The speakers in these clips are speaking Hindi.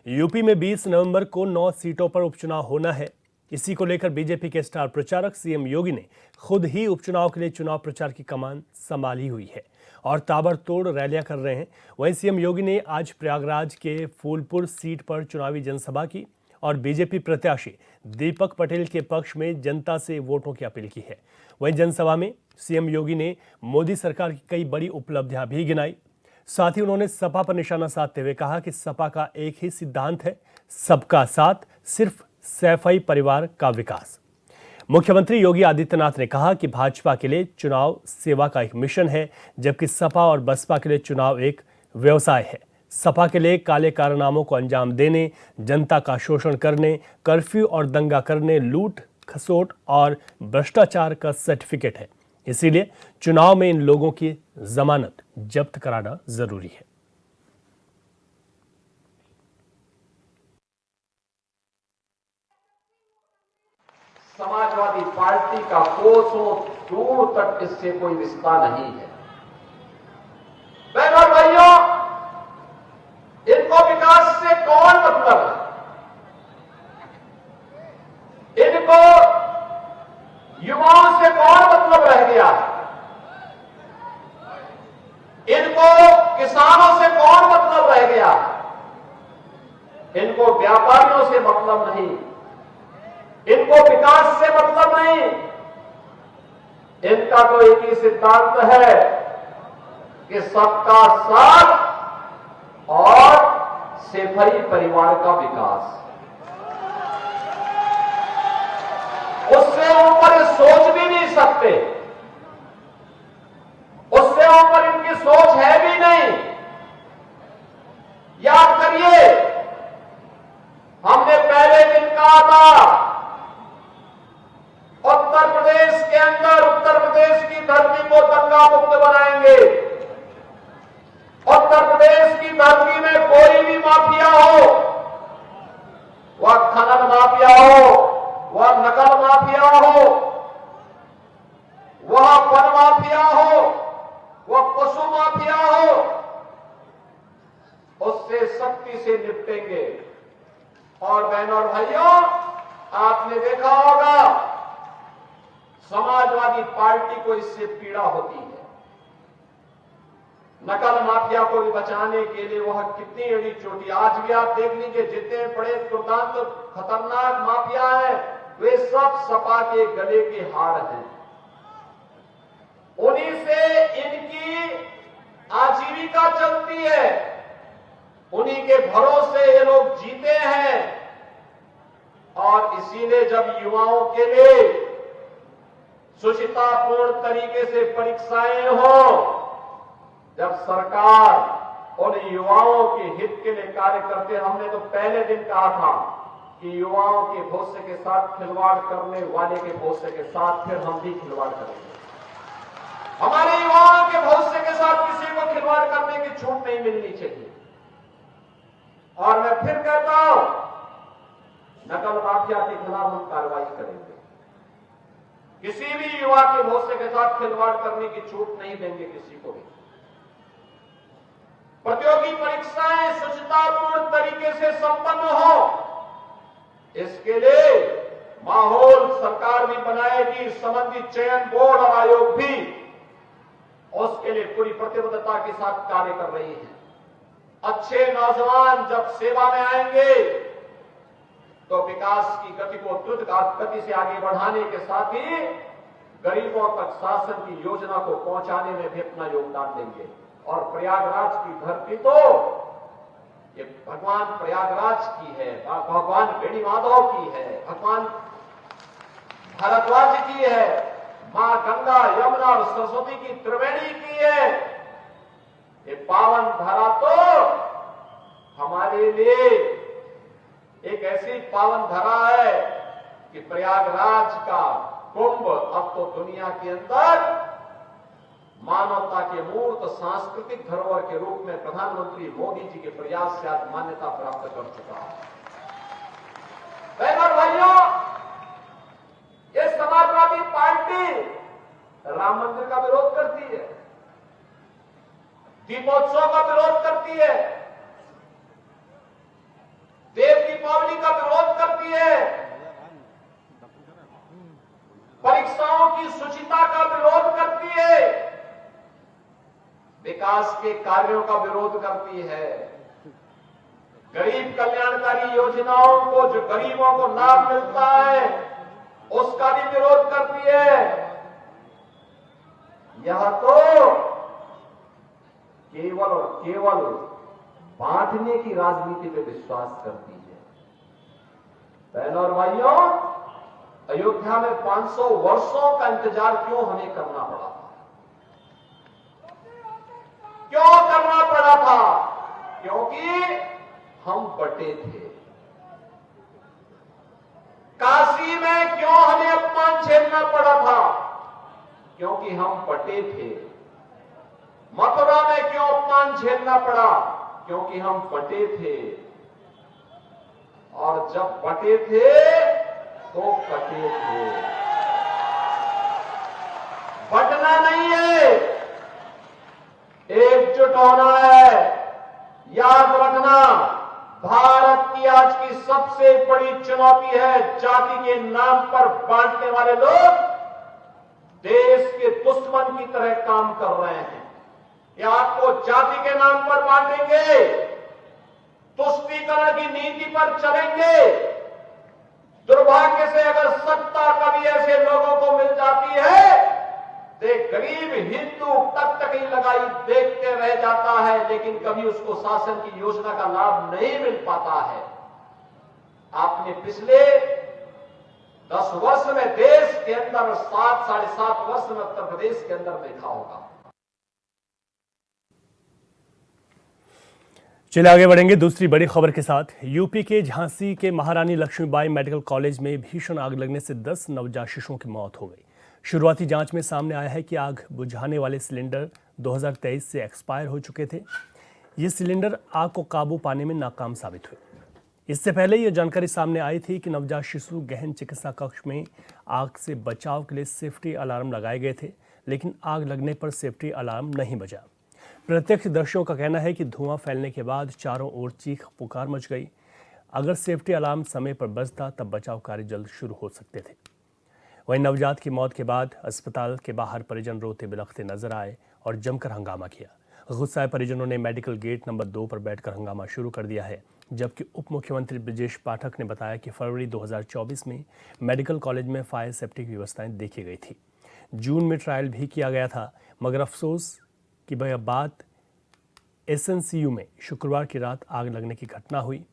यूपी में 20 नवंबर को 9 सीटों पर उपचुनाव होना है। इसी को लेकर बीजेपी के स्टार प्रचारक सीएम योगी ने खुद ही उपचुनाव के लिए चुनाव प्रचार की कमान संभाली हुई है और ताबड़तोड़ रैलियां कर रहे हैं। वहीं सीएम योगी ने आज प्रयागराज के फूलपुर सीट पर चुनावी जनसभा की और बीजेपी प्रत्याशी दीपक पटेल के पक्ष में जनता से वोटों की अपील की है। वहीं जनसभा में सीएम योगी ने मोदी सरकार की कई बड़ी उपलब्धियां भी गिनाई। साथ ही उन्होंने सपा पर निशाना साधते हुए कहा कि सपा का एक ही सिद्धांत है, सबका साथ, सिर्फ सैफई परिवार का विकास। मुख्यमंत्री योगी आदित्यनाथ ने कहा कि भाजपा के लिए चुनाव सेवा का एक मिशन है, जबकि सपा और बसपा के लिए चुनाव एक व्यवसाय है। सपा के लिए काले कारनामों को अंजाम देने, जनता का शोषण करने, कर्फ्यू और दंगा करने, लूट खसोट और भ्रष्टाचार का सर्टिफिकेट है। इसीलिए चुनाव में इन लोगों की जमानत जब्त कराना जरूरी है। समाजवादी पार्टी का कोसों दूर तक इससे कोई रिश्ता नहीं है। बहनों भाइयों, इनको विकास से कौन मतलब है? इनको युवाओं से कौन मतलब रह गया है? इनको किसानों से कौन मतलब रह गया है? इनको व्यापारियों से मतलब नहीं, इनको विकास से मतलब नहीं। इनका तो एक ही सिद्धांत है कि सबका साथ और सैफई परिवार का विकास। उससे ऊपर सोच भी नहीं सकते, उससे ऊपर इनकी सोच है भी नहीं। याद करिए, हमने पहले दिन कहा था उत्तर प्रदेश के अंदर, उत्तर प्रदेश की धरती को दंगा मुक्त बनाएंगे। उत्तर प्रदेश की धरती में कोई भी माफिया हो, वह खनन माफिया हो, वह नकल माफिया हो, वह वन माफिया हो, वह पशु माफिया हो, उससे सख्ती से निपटेंगे। और बहनों और भाइयों, आपने देखा होगा समाजवादी पार्टी को इससे पीड़ा होती है। नकल माफिया को भी बचाने के लिए वह कितनी एड़ी चोटी, आज भी आप देख लीजिए, जितने बड़े दुर्दांत खतरनाक माफिया हैं, वे सब सपा के गले के हार हैं। उन्हीं से इनकी आजीविका चलती है, उन्हीं के भरोसे ये लोग जीते हैं। और इसीलिए जब युवाओं के लिए सुचितापूर्ण तरीके से परीक्षाएं हो, जब सरकार उन युवाओं के हित के लिए कार्य करते, हमने तो पहले दिन कहा था कि युवाओं के भविष्य के साथ खिलवाड़ करने वाले के भविष्य के साथ फिर हम भी खिलवाड़ करेंगे। हमारे युवाओं के भविष्य के साथ किसी को खिलवाड़ करने की छूट नहीं मिलनी चाहिए। और मैं फिर कहता हूं, नकल माफिया के खिलाफ हम कार्रवाई करेंगे। किसी भी युवा के भविष्य के साथ खिलवाड़ करने की छूट नहीं देंगे किसी को भी। प्रतियोगी परीक्षाएं सुचितापूर्ण तरीके से संपन्न हो, इसके लिए माहौल सरकार भी बनाएगी, संबंधित चयन बोर्ड और आयोग भी उसके लिए पूरी प्रतिबद्धता के साथ कार्य कर रही है। अच्छे नौजवान जब सेवा में आएंगे तो विकास की गति को द्रुत गति से आगे बढ़ाने के साथ ही गरीबों तक शासन की योजना को पहुंचाने में भी अपना योगदान देंगे। और प्रयागराज की धरती तो ये भगवान प्रयागराज की है, भगवान बेणी माधव की है, भगवान भारद्वाज की है, मां गंगा, यमुना और सरस्वती की त्रिवेणी की है। ये पावन धरा तो हमारे लिए एक ऐसी पावन धरा है कि प्रयागराज का कुंभ अब तो दुनिया के अंदर मानवता के मूर्त सांस्कृतिक धरोहर के रूप में प्रधानमंत्री मोदी जी के प्रयास से आज मान्यता प्राप्त कर चुका है। बहनों भाइयों, ये समाजवादी पार्टी राम मंदिर का विरोध करती है, दीपोत्सव का विरोध करती है, दीपावली का विरोध करती है, परीक्षाओं की शुचिता का विरोध करती है, विकास के कार्यों का विरोध करती है, गरीब कल्याणकारी योजनाओं को, जो गरीबों को लाभ मिलता है, उसका भी विरोध करती है। यह तो केवल और केवल बांटने की राजनीति पे विश्वास करती है। बहनों और भाइयों, अयोध्या में 500 वर्षों का इंतजार क्यों हमें करना पड़ा था? क्यों करना पड़ा था? क्योंकि हम बटे थे। काशी में क्यों हमें अपमान झेलना पड़ा था? क्योंकि हम बटे थे। मथुरा में क्यों अपमान झेलना पड़ा? क्योंकि हम बटे थे। और जब बटे थे तो कटे थे। बटना नहीं है, एकजुट होना है। याद रखना, भारत की आज की सबसे बड़ी चुनौती है जाति के नाम पर बांटने वाले लोग देश के दुश्मन की तरह काम कर रहे हैं। ये आपको जाति के नाम पर बांटेंगे, तुष्टीकरण की नीति पर चलेंगे। दुर्भाग्य से अगर सत्ता कभी ऐसे लोगों को मिल जाती है, तो गरीब हिंदू तक ही लगाई देखते रह जाता है, लेकिन कभी उसको शासन की योजना का लाभ नहीं मिल पाता है। आपने पिछले 10 वर्ष में देश के अंदर, 7 साढ़े 7 वर्ष में उत्तर प्रदेश के अंदर देखा होगा। चलिए आगे बढ़ेंगे दूसरी बड़ी खबर के साथ। यूपी के झांसी के महारानी लक्ष्मीबाई मेडिकल कॉलेज में भीषण आग लगने से 10 नवजात शिशुओं की मौत हो गई। शुरुआती जांच में सामने आया है कि आग बुझाने वाले सिलेंडर 2023 से एक्सपायर हो चुके थे। ये सिलेंडर आग को काबू पाने में नाकाम साबित हुए। इससे पहले यह जानकारी सामने आई थी कि नवजात शिशु गहन चिकित्सा कक्ष में आग से बचाव के लिए सेफ्टी अलार्म लगाए गए थे, लेकिन आग लगने पर सेफ्टी अलार्म नहीं बजा। प्रत्यक्षदर्शियों का कहना है कि धुआं फैलने के बाद चारों ओर चीख पुकार मच गई। अगर सेफ्टी अलार्म समय पर बजता तब बचाव कार्य जल्द शुरू हो सकते थे। वहीं नवजात की मौत के बाद अस्पताल के बाहर परिजन रोते बिलखते नजर आए और जमकर हंगामा किया। गुस्साए परिजनों ने मेडिकल गेट नंबर 2 पर बैठकर हंगामा शुरू कर दिया है, जबकि उप मुख्यमंत्री ब्रजेश पाठक ने बताया कि फरवरी 2024 में मेडिकल कॉलेज में फायर सेफ्टी की व्यवस्थाएं देखी गई थी। जून में ट्रायल भी किया गया था, मगर अफसोस कि वह बात एसएनसीयू में शुक्रवार की रात आग लगने की घटना हुई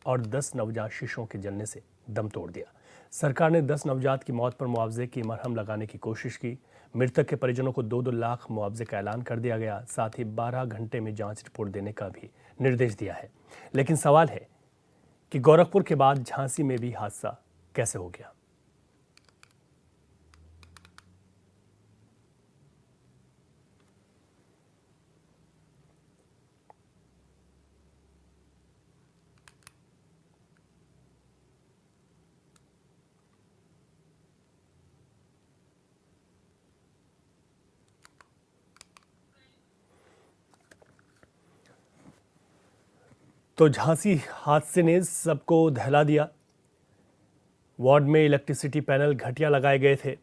और 10 नवजात शिशुओं के जलने से दम तोड़ दिया। सरकार ने 10 नवजात की मौत पर मुआवजे की मरहम लगाने की कोशिश की। मृतक के परिजनों को 2-2 लाख मुआवजे का ऐलान कर दिया गया। साथ ही 12 घंटे में जांच रिपोर्ट देने का भी निर्देश दिया है। लेकिन सवाल है कि गोरखपुर के बाद झांसी में भी हादसा कैसे हो गया। तो झांसी हादसे ने सबको दहला दिया। वार्ड में इलेक्ट्रिसिटी पैनल घटिया लगाए गए थे।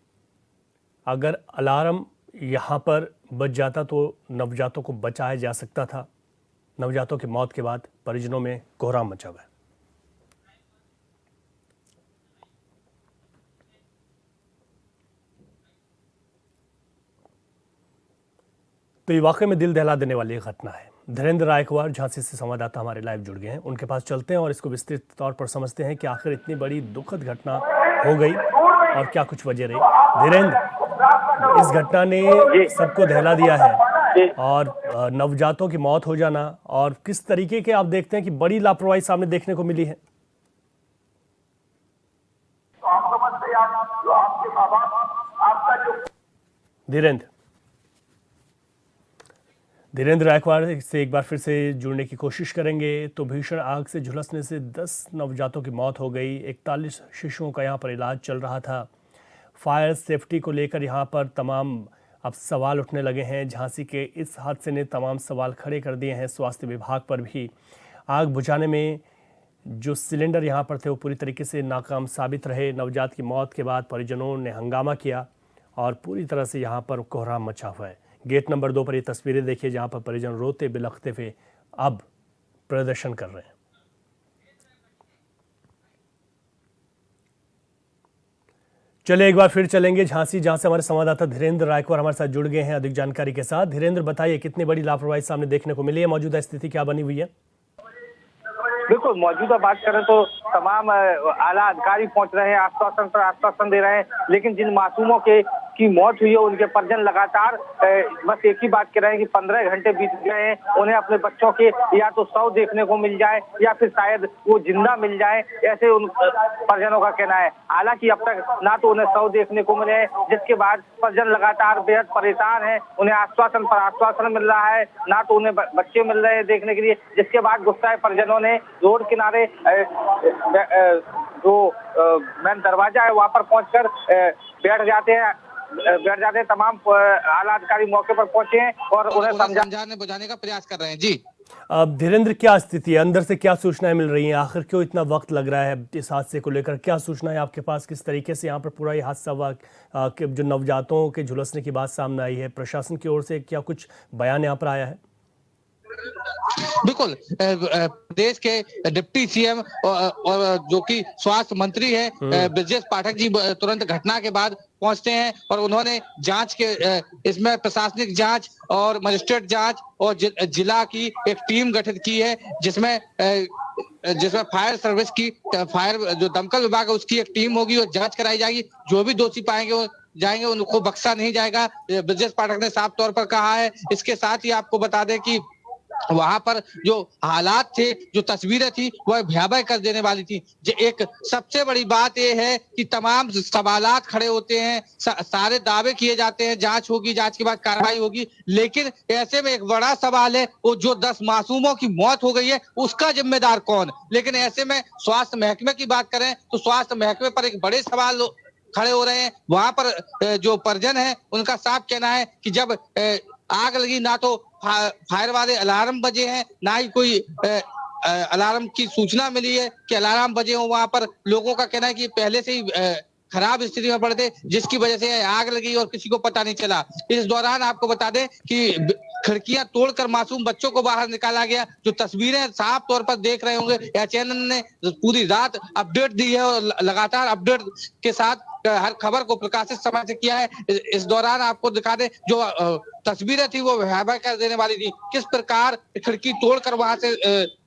अगर अलार्म यहाँ पर बच जाता तो नवजातों को बचाया जा सकता था। नवजातों की मौत के बाद परिजनों में कोहराम मचा हुआ है। तो ये वाकई में दिल दहला देने वाली घटना है। धीरेन्द्र रायकवार झांसी से संवाददाता हमारे लाइव जुड़ गए हैं, उनके पास चलते हैं और इसको विस्तृत तौर पर समझते हैं कि आखिर इतनी बड़ी दुखद घटना हो गई और क्या कुछ वजह रही। धीरेन्द्र, इस घटना ने सबको दहला दिया है और नवजातों की मौत हो जाना, और किस तरीके के आप देखते हैं कि बड़ी लापरवाही सामने देखने को मिली है। धीरेन्द्र रायकवार से एक बार फिर से जुड़ने की कोशिश करेंगे। तो भीषण आग से झुलसने से 10 नवजातों की मौत हो गई। 41 शिशुओं का यहाँ पर इलाज चल रहा था। फायर सेफ्टी को लेकर यहाँ पर तमाम अब सवाल उठने लगे हैं। झांसी के इस हादसे ने तमाम सवाल खड़े कर दिए हैं स्वास्थ्य विभाग पर भी। आग बुझाने में जो सिलेंडर यहाँ पर थे वो पूरी तरीके से नाकाम साबित रहे। नवजात की मौत के बाद परिजनों ने हंगामा किया और पूरी तरह से यहाँ पर कोहराम मचा हुआ है। गेट नंबर 2 पर ये तस्वीरें देखिए जहाँ पर परिजन रोते बिलखते हुए अब प्रदर्शन कर रहे हैं। चलिए एक बार फिर चलेंगे झांसी, जहां से हमारे संवाददाता धीरेन्द्र रायकवार हमारे साथ जुड़ गए हैं अधिक जानकारी के साथ। धीरेन्द्र, बताइए कितनी बड़ी लापरवाही सामने देखने को मिली है, मौजूदा स्थिति क्या बनी हुई है? बिल्कुल, मौजूदा बात करें तो तमाम आला अधिकारी पहुंच रहे हैं, आश्वासन पर आश्वासन दे रहे हैं, लेकिन जिन मासूमों की मौत हुई है उनके परिजन लगातार बस एक ही बात कह रहे हैं कि 15 घंटे बीत गए हैं, उन्हें अपने बच्चों के या तो शव देखने को मिल जाए या फिर शायद वो जिंदा मिल जाए, ऐसे उन परिजनों का कहना है। हालांकि अब तक ना तो उन्हें शव देखने को मिले हैं, जिसके बाद परिजन लगातार बेहद परेशान है, उन्हें आश्वासन पर आश्वासन मिल रहा है, ना तो उन्हें बच्चे मिल रहे हैं देखने के लिए, जिसके बाद गुस्साए परिजनों ने रोड किनारे जो मेन दरवाजा है वहां पर पहुंचकर बैठ जाते हैं। तमाम आला अधिकारी मौके पर पहुंचे हैं और उन्हें समझाने बुझाने का प्रयास कर रहे हैं। जी अब धीरेन्द्र, क्या स्थिति है, अंदर से क्या सूचनाएं मिल रही हैं, आखिर क्यों इतना वक्त लग रहा है इस हादसे को लेकर? क्या सूचनाएं आपके पास, किस तरीके से यहाँ पर पूरा ये हादसा हुआ? जो नवजातों के झुलसने की बात सामने आई है, प्रशासन की ओर से क्या कुछ बयान यहाँ पर आया है? बिल्कुल, प्रदेश के डिप्टी सीएम और जो कि स्वास्थ्य मंत्री है ब्रजेश पाठक जी तुरंत घटना के बाद पहुंचते हैं और उन्होंने जांच के इसमें प्रशासनिक जांच और मजिस्ट्रेट जांच और जिला की एक टीम गठित की है, जिसमें फायर सर्विस की फायर जो दमकल विभाग है उसकी एक टीम होगी और जांच कराई जाएगी। जो भी दोषी पाएंगे वो जाएंगे, उनको बख्शा नहीं जाएगा, ब्रजेश पाठक ने साफ तौर पर कहा है। इसके साथ ही आपको बता दें कि वहां पर जो हालात थे, जो तस्वीरें थी, वह भयावह कर देने वाली थी। एक सबसे बड़ी बात यह है कि तमाम सवालात खड़े होते हैं, सारे दावे किए जाते हैं, जांच होगी, जांच के बाद कार्रवाई होगी, लेकिन ऐसे में एक बड़ा सवाल है वो जो 10 मासूमों की मौत हो गई है उसका जिम्मेदार कौन? लेकिन ऐसे में स्वास्थ्य महकमे की बात करें तो स्वास्थ्य महकमे पर एक बड़े सवाल खड़े हो रहे हैं। वहां पर जो परिजन है उनका साफ कहना है कि जब आग लगी ना तो फायर वाले अलार्म बजे हैं, ना ही कोई अलार्म की सूचना मिली है कि अलार्म बजे हो। वहां पर लोगों का कहना है कि पहले से ही खराब स्थिति में पड़े थे, जिसकी वजह से आग लगी और किसी को पता नहीं चला। इस दौरान आपको बता दें कि खिड़कियां तोड़कर मासूम बच्चों को बाहर निकाला गया। जो तस्वीरें साफ तौर पर देख रहे होंगे, एचएनएन ने पूरी रात अपडेट दी है और लगातार अपडेट के साथ हर खबर को प्रकाशित समय से किया है। इस दौरान आपको दिखा दें जो तस्वीरें थी वो भयावह कर देने वाली थी, किस प्रकार खिड़की तोड़कर वहां से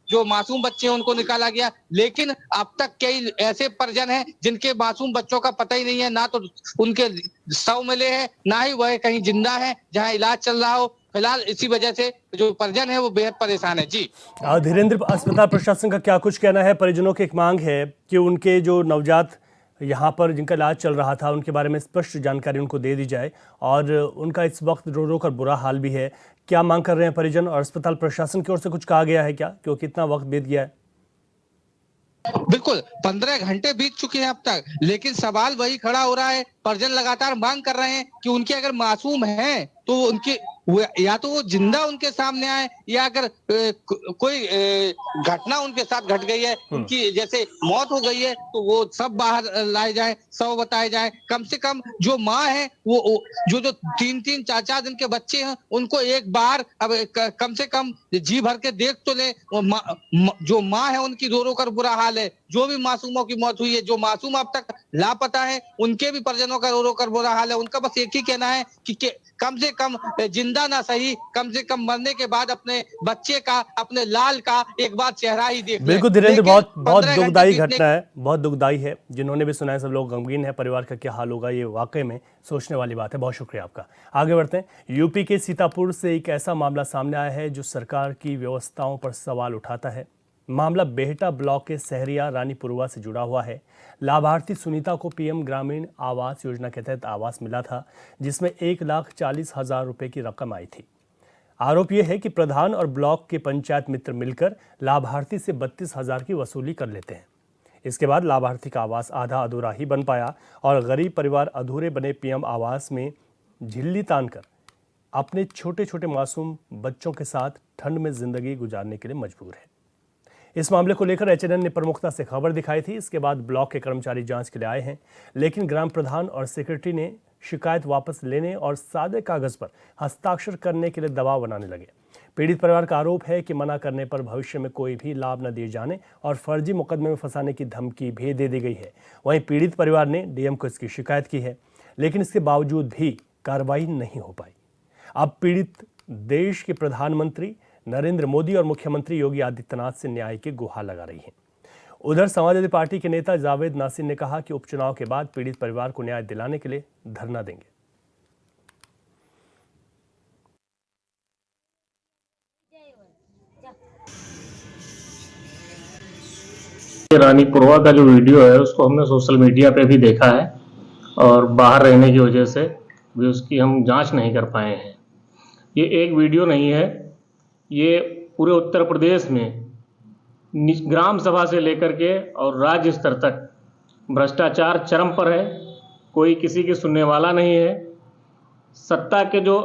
जो मासूम बच्चे हैं उनको निकाला गया। लेकिन अब तक कई ऐसे परिजन हैं जिनके मासूम बच्चों का पता ही नहीं है, ना तो उनके शव मिले हैं, ना ही वह कहीं जिंदा है जहां इलाज चल रहा हो। फिलहाल इसी वजह से जो परिजन है वो बेहद परेशान है। जी धीरेन्द्र, अस्पताल प्रशासन का क्या कुछ कहना है? परिजनों की एक मांग है कि उनके जो नवजात यहाँ पर जिनका इलाज चल रहा था उनके बारे में स्पष्ट जानकारी उनको दे दी जाए, और उनका इस वक्त रो रो कर बुरा हाल भी है। क्या मांग कर रहे हैं परिजन, और अस्पताल प्रशासन की ओर से कुछ कहा गया है क्या, क्योंकि इतना वक्त बीत गया है? बिल्कुल, 15 घंटे बीत चुके हैं अब तक, लेकिन सवाल वही खड़ा हो रहा है। परिजन लगातार मांग कर रहे हैं कि उनके अगर मासूम हैं तो उनके या तो वो जिंदा उनके सामने आए, या अगर कोई घटना उनके साथ घट गई है, उनकी जैसे मौत हो गई है, तो वो सब बाहर लाए जाए, सब बताए जाए। कम से कम जो माँ है वो जो 3-3 4-4 दिन के बच्चे हैं उनको एक बार अब कम से कम जी भर के देख तो ले। जो माँ है उनकी रो रो कर बुरा हाल है। जो भी मासूमों की मौत हुई है, जो मासूम अब तक लापता है, उनके भी परिजनों का रो रो कर बुरा हाल है। उनका बस एक ही कहना है कि कम से कम जिंदा ना सही, कम से कम मरने के बाद अपने बच्चे का, अपने लाल का एक बार चेहरा ही देख ले। बिल्कुल धीरेन्द्र, बहुत दुखदायी घटना है, बहुत दुखदायी है। जिन्होंने भी सुना है सब लोग गमगीन है, परिवार का क्या हाल होगा ये वाकई में सोचने वाली बात है। बहुत शुक्रिया आपका। आगे बढ़ते हैं। यूपी के सीतापुर से एक ऐसा मामला सामने आया है जो सरकार की व्यवस्थाओं पर सवाल उठाता है। मामला बेहटा ब्लॉक के सहरिया रानीपुरवा से जुड़ा हुआ है। लाभार्थी सुनीता को पीएम ग्रामीण आवास योजना के तहत आवास मिला था, जिसमें 1,40,000 रुपए की रकम आई थी। आरोप यह है कि प्रधान और ब्लॉक के पंचायत मित्र मिलकर लाभार्थी से 32,000 की वसूली कर लेते हैं। इसके बाद लाभार्थी का आवास आधा अधूरा ही बन पाया और गरीब परिवार अधूरे बने पीएम आवास में झिल्ली तानकर अपने छोटे छोटे मासूम बच्चों के साथ ठंड में जिंदगी गुजारने के लिए मजबूर है। इस मामले को लेकर एचएनएन ने प्रमुखता से खबर दिखाई थी। इसके बाद ब्लॉक के कर्मचारी जांच के लिए आए हैं, लेकिन ग्राम प्रधान और सेक्रेटरी ने शिकायत वापस लेने और सादे कागज पर हस्ताक्षर करने के लिए दबाव बनाने लगे। पीड़ित परिवार का आरोप है कि मना करने पर भविष्य में कोई भी लाभ न दिए जाने और फर्जी मुकदमे में फंसाने की धमकी भी दे दी गई है। वहीं पीड़ित परिवार ने डीएम को इसकी शिकायत की है, लेकिन इसके बावजूद भी कार्रवाई नहीं हो पाई। अब पीड़ित देश के प्रधानमंत्री नरेंद्र मोदी और मुख्यमंत्री योगी आदित्यनाथ से न्याय की गुहार लगा रही हैं। उधर समाजवादी पार्टी के नेता जावेद नासिर ने कहा कि उपचुनाव के बाद पीड़ित परिवार को न्याय दिलाने के लिए धरना देंगे। रानीपुरवा का जो वीडियो है उसको हमने सोशल मीडिया पे भी देखा है और बाहर रहने की वजह से भी उसकी हम जांच नहीं कर पाए हैं। ये एक वीडियो नहीं है, ये पूरे उत्तर प्रदेश में ग्राम सभा से लेकर के और राज्य स्तर तक भ्रष्टाचार चरम पर है। कोई किसी की सुनने वाला नहीं है। सत्ता के जो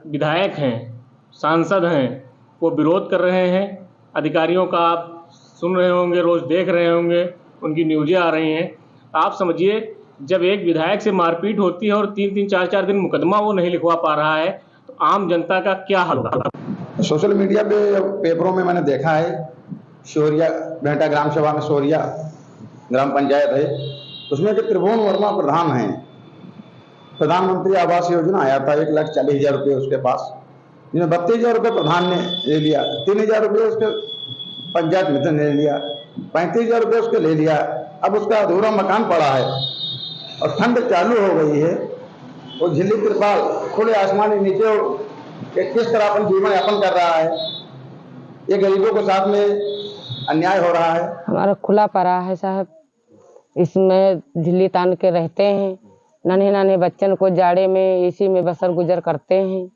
विधायक हैं, सांसद हैं, वो विरोध कर रहे हैं। अधिकारियों का आप सुन रहे होंगे, रोज देख रहे होंगे, उनकी न्यूज़ें आ रही हैं। आप समझिए, जब एक विधायक से मारपीट होती है और 3-3, 4-4 दिन मुकदमा वो नहीं लिखवा पा रहा है, तो आम जनता का क्या हाल होगा। सोशल मीडिया पे, पेपरों में मैंने देखा है, शोरिया भेंटा ग्राम सभा में शोरिया ग्राम पंचायत है, उसमें जो त्रिभुवन वर्मा प्रधान हैं, प्रधानमंत्री आवास योजना आया था, 1,40,000 रुपये उसके पास, जिसमें 32,000 रुपये प्रधान ने ले लिया, 3,000 रुपये उसके पंचायत मित्र ने ले लिया, 35,000 रुपये उसके ले लिया। अब उसका अधूरा मकान पड़ा है और ठंड चालू हो गई है। वो झिल्ली तिरपाल खुले आसमान के नीचे किस तरह अपन जीवन यापन कर रहा है। ये गरीबों के साथ में अन्याय हो रहा है। हमारा खुला पड़ा है साहब, इसमें झिल्ली तान के रहते हैं। नन्हे नन्हे बच्चन को जाड़े में इसी में बसर गुजर करते हैं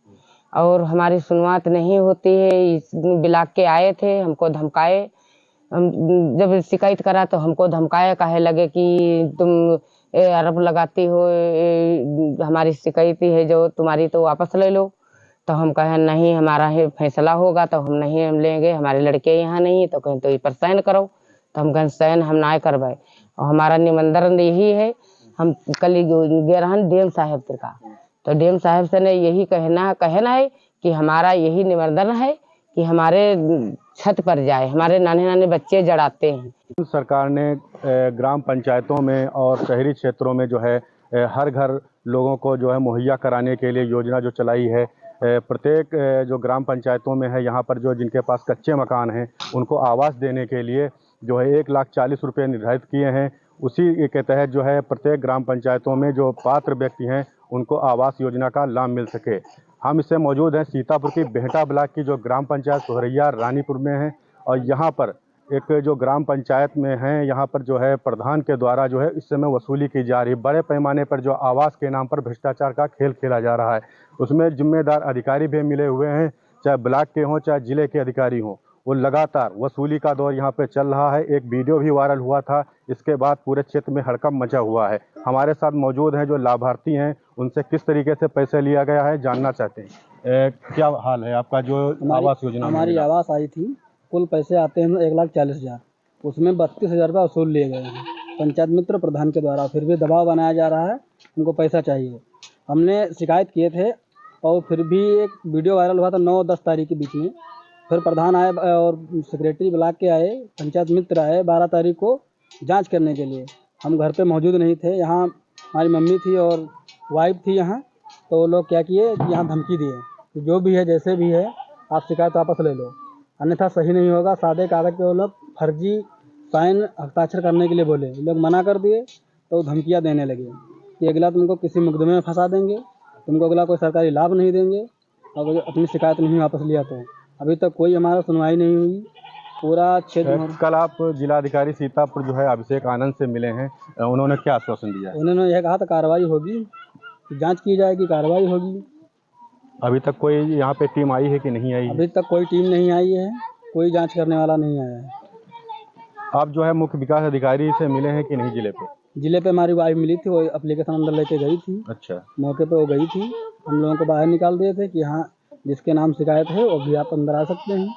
और हमारी सुनवात नहीं होती है। इस ब्लॉक के आए थे, हमको धमकाए। हम जब शिकायत करा तो हमको धमकाया, कहे लगे कि तुम आरोप लगाती हो, हमारी शिकायत है जो तुम्हारी तो वापस ले लो। तो हम कहे नहीं, हमारा ही फैसला होगा तो हम नहीं हम लेंगे, हमारे लड़के यहाँ नहीं है। तो कहें तो ये पर साइन करो। तो हम कहें साइन हम ना करवाए और हमारा निमंत्रण यही है। हम कल गए रहन डीएम साहब का, तो डीएम साहब से ने यही कहना है कि हमारा यही निवेदन है कि हमारे छत पर जाए, हमारे नाने नाने बच्चे जड़ाते हैं। सरकार ने ग्राम पंचायतों में और शहरी क्षेत्रों में जो है हर घर लोगों को जो है मुहैया कराने के लिए योजना जो चलाई है। प्रत्येक जो ग्राम पंचायतों में है, यहाँ पर जो जिनके पास कच्चे मकान हैं उनको आवास देने के लिए जो है 1,40,000 रुपये निर्धारित किए हैं। उसी के तहत जो है प्रत्येक ग्राम पंचायतों में जो पात्र व्यक्ति हैं उनको आवास योजना का लाभ मिल सके। हम इससे मौजूद हैं सीतापुर की बेहटा ब्लॉक की जो ग्राम पंचायत सोहरैया रानीपुर में है और यहाँ पर एक जो ग्राम पंचायत में है, यहाँ पर जो है प्रधान के द्वारा जो है इस समय वसूली की जा रही है। बड़े पैमाने पर जो आवास के नाम पर भ्रष्टाचार का खेल खेला जा रहा है। उसमें जिम्मेदार अधिकारी भी मिले हुए हैं, चाहे ब्लॉक के हों चाहे जिले के अधिकारी हों। वो लगातार वसूली का दौर यहाँ पे चल रहा है। एक वीडियो भी वायरल हुआ था, इसके बाद पूरे क्षेत्र में हड़कंप मचा हुआ है। हमारे साथ मौजूद हैं जो लाभार्थी हैं, उनसे किस तरीके से पैसे लिया गया है जानना चाहते हैं। क्या हाल है आपका जो आवास योजना? हमारी आवास आई थी, कुल पैसे आते हैं 1,40,000, उसमें 32,000 रुपये वसूल लिए गए हैं पंचायत मित्र प्रधान के द्वारा। फिर भी दबाव बनाया जा रहा है, उनको पैसा चाहिए। हमने शिकायत किए थे और फिर भी एक वीडियो वायरल हुआ था 9-10 तारीख के बीच में। फिर प्रधान आए और सेक्रेटरी ब्लॉक के आए, पंचायत मित्र आए 12 तारीख को जांच करने के लिए। हम घर पे मौजूद नहीं थे, यहाँ हमारी मम्मी थी और वाइफ थी यहाँ। तो वो लोग क्या किए कि यहाँ धमकी दिए कि जो भी है जैसे भी है आप शिकायत वापस ले लो, अन्यथा सही नहीं होगा। सादे कागज पे वो लोग फर्जी साइन हस्ताक्षर करने के लिए बोले, लोग मना कर दिए तो धमकियाँ देने लगे कि अगला तुमको किसी मुकदमे में फंसा देंगे, तुमको अगला कोई सरकारी लाभ नहीं देंगे और अपनी शिकायत नहीं वापस लिया। तो अभी तक कोई हमारा सुनवाई नहीं हुई। पूरा क्षेत्र। कल आप जिलाधिकारी सीतापुर जो है अभिषेक आनंद से मिले हैं, उन्होंने क्या आश्वासन दिया? उन्होंने यह कहा था कार्रवाई होगी, जांच की जाएगी, कार्रवाई होगी। अभी तक कोई यहाँ पे टीम आई है कि नहीं आई? अभी तक कोई टीम नहीं आई है, कोई जांच करने वाला नहीं आया है। आप जो है मुख्य विकास अधिकारी से मिले हैं कि नहीं? जिले पे हमारी वाइफ मिली थी, वो एप्लीकेशन अंदर लेके गई थी। अच्छा, मौके पे वो गई थी। हम लोगों को बाहर निकाल दिए थे कि हाँ जिसके नाम शिकायत है वो भी आप अंदर आ सकते हैं।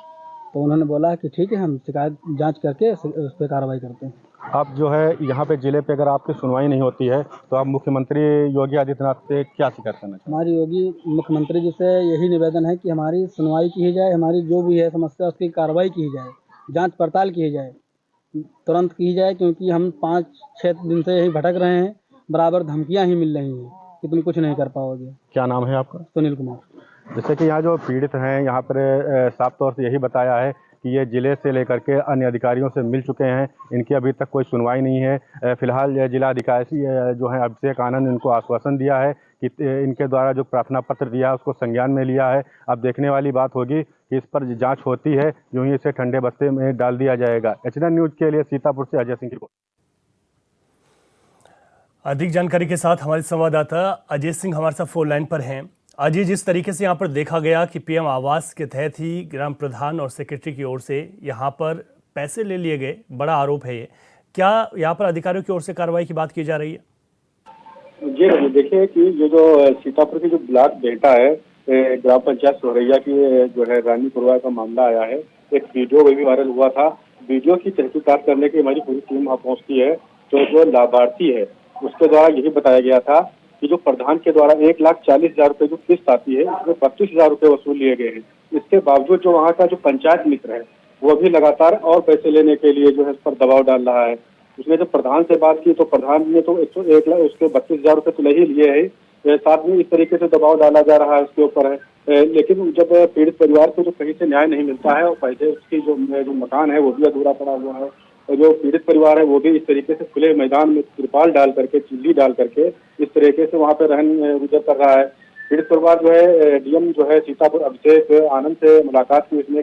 तो उन्होंने बोला कि ठीक है, हम शिकायत जांच करके उस पर कार्रवाई करते हैं। अब जो है यहाँ पे जिले पे अगर आपकी सुनवाई नहीं होती है तो आप मुख्यमंत्री योगी आदित्यनाथ से क्या शिकायत करना चाहते हमारी योगी मुख्यमंत्री जी से यही निवेदन है कि हमारी सुनवाई की जाए, हमारी जो भी है समस्या उसकी कार्रवाई की जाए, जांच पड़ताल की जाए, तुरंत की जाए, क्योंकि हम 5-6 दिन से यही भटक रहे हैं, बराबर धमकियां ही मिल रही हैं कि तुम कुछ नहीं कर पाओगे। क्या नाम है आपका? सुनील कुमार। जैसे कि यहाँ जो पीड़ित हैं यहाँ पर साफ तौर से यही बताया है कि ये जिले से लेकर के अन्य अधिकारियों से मिल चुके हैं, इनकी अभी तक कोई सुनवाई नहीं है। फिलहाल जिला अधिकारी जो है अभिषेक आनंद इनको आश्वासन दिया है कि इनके द्वारा जो प्रार्थना पत्र दिया है उसको संज्ञान में लिया है। अब देखने वाली बात होगी कि इस पर जांच होती है, यूं ही इसे ठंडे बस्ते में डाल दिया जाएगा। एचएनएन न्यूज के लिए सीतापुर से अजय सिंह की रिपोर्ट। अधिक जानकारी के साथ हमारे संवाददाता अजय सिंह हमारे साथ फोन लाइन पर हैं। अजय, जिस तरीके से यहाँ पर देखा गया कि पीएम आवास के तहत ही ग्राम प्रधान और सेक्रेटरी की ओर से यहाँ पर पैसे ले लिए गए, बड़ा आरोप है ये। क्या यहाँ पर अधिकारियों की ओर से कार्रवाई की बात की जा रही है? जी देखिए कि ये जो सीतापुर की जो ब्लॉक बेटा है ग्राम पंचायत सोहरैया की जो है रानीपुरवा का मामला आया है। एक वीडियो भी वायरल हुआ था। वीडियो की तहकीकात करने की हमारी पूरी टीम वहाँ पहुँचती है। तो जो लाभार्थी है उसके द्वारा यही बताया गया था कि जो प्रधान के द्वारा 1,40,000 रुपए जो किस्त आती है उसमें 32,000 रुपए वसूल लिए गए हैं। इसके बावजूद जो वहाँ का जो पंचायत मित्र है वो भी लगातार और पैसे लेने के लिए जो है इस पर दबाव डाल रहा है। उसने जब प्रधान से बात की तो प्रधान ने तो 101 लाख उसके 32,000 रुपए तो ले ही लिए है, साथ में इस तरीके से दबाव डाला जा रहा है उसके ऊपर है। लेकिन जब पीड़ित परिवार को जो कहीं से न्याय नहीं मिलता है और पैसे उसकी जो मकान है वो भी अधूरा पड़ा हुआ है, और जो पीड़ित परिवार है वो भी इस तरीके से खुले मैदान में तिरपाल डाल करके, चिल्ली डाल करके इस तरीके से वहाँ पे रहन गुजर कर रहा है। पीड़ित परिवार जो है डीएम जो है सीतापुर अभिषेक आनंद से मुलाकात की, उसने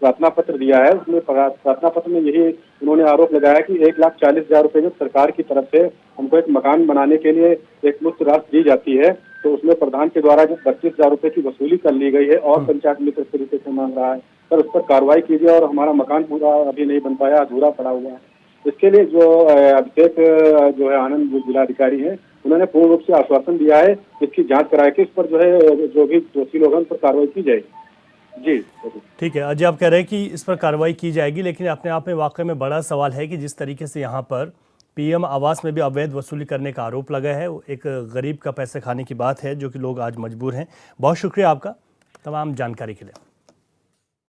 प्रार्थना पत्र दिया है। उसमें प्रार्थना पत्र में यही उन्होंने आरोप लगाया कि 1,40,000 रुपए जो सरकार की तरफ से हमको एक मकान बनाने के लिए एक मुफ्त राशि दी जाती है, तो उसमें प्रधान के द्वारा जो 32,000 रुपए की वसूली कर ली गई है और पंचायत मित्र इस तरीके से मांग रहा है, सर उस पर कार्रवाई कीजिए और हमारा मकान पूरा अभी नहीं बन पाया, अधूरा पड़ा हुआ है। इसके लिए जो अभिषेक जो है आनंद जो जिलाधिकारी है उन्होंने पूर्ण रूप से आश्वासन दिया है इसकी जांच कराए कि इस पर जो है जो भी दोषी लोग हैं उन पर कार्रवाई की जाएगी। जी ठीक है अजय, आप कह रहे हैं कि इस पर कार्रवाई की जाएगी, लेकिन अपने आप में वाकई में बड़ा सवाल है कि जिस तरीके से यहाँ पर पीएम आवास में भी अवैध वसूली करने का आरोप लगा है, एक गरीब का पैसे खाने की बात है जो कि लोग आज मजबूर हैं। बहुत शुक्रिया आपका तमाम जानकारी के लिए।